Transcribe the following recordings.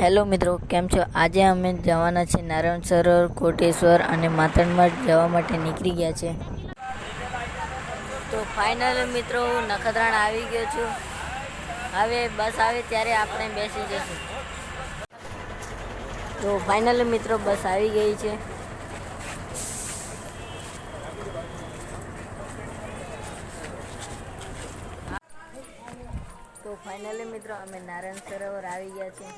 Hello મિત્રો, કેમ છો? આજે અમે જવાના છે નારાયણ સરોવર, કોટેશ્વર અને માતણમઢ જવા માટે નીકળી ગયા છે. તો ફાઇનલ મિત્રો નખત્રાણા આવી ગયો છું. હવે બસ આવે ત્યારે આપણે બેસી જઈશું. તો ફાઇનલ મિત્રો બસ આવી ગઈ છે. તો ફાઇનલી મિત્રો અમે નારાયણ સરોવર આવી ગયા છે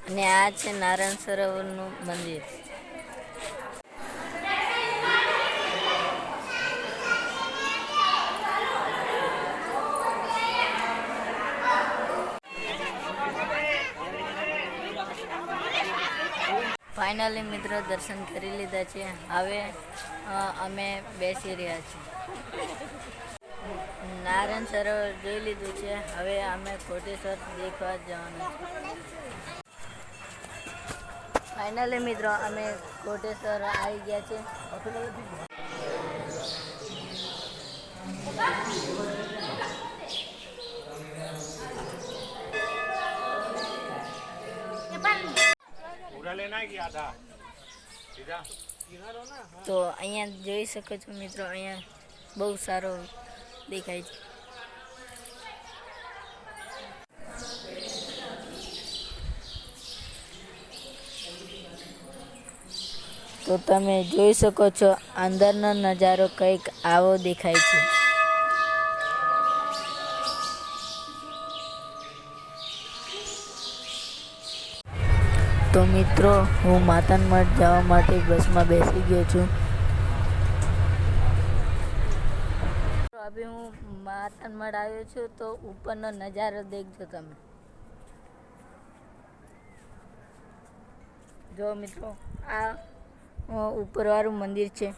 અને આ છે નારાયણ સરોવરનું મંદિર. ફાઇનલી મિત્રો દર્શન કરી લીધા છે. હવે અમે બેસી રહ્યા છીએ. નારાયણ સરોવર જોઈ લીધું છે. હવે અમે કોટેશ્વર દેખવા જવાનું છે. ફાઇનલી મિત્રો અમે કોટેશ્વર આવી ગયા છે. તો અહીંયા જોઈ શકો છો મિત્રો, અહીંયા બહુ સારો દેખાય છે. તો તમે જોઈ શકો છો અંદરનો નજારો કંઈક આવો દેખાય છે. તો મિત્રો હું માતણમઢ જવા માટે બસમાં બેસી ગયો છું. હવે હું માતણમઢ આવ્યો છું. તો ઉપરનો નજારો દેખજો તમે. જો મિત્રો આ ઉપરવાળું મંદિર છે.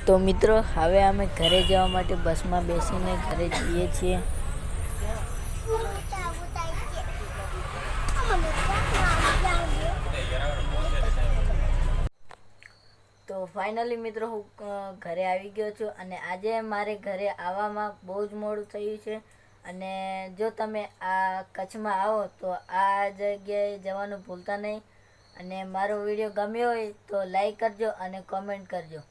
તો મિત્રો હવે અમે ઘરે જવા માટે બસમાં બેસીને ઘરે જઈએ છીએ. તો ફાઇનલી મિત્રો હું ઘરે આવી ગયો છું અને આજે મારે ઘરે આવવામાં બહુ જ મોડું થયું છે. અને જો તમે આ કચ્છમાં આવો તો આ જગ્યાએ જવાનું ભૂલતા નહીં. અને મારો વિડીયો ગમ્યો હોય તો લાઈક કરજો અને કોમેન્ટ કરજો.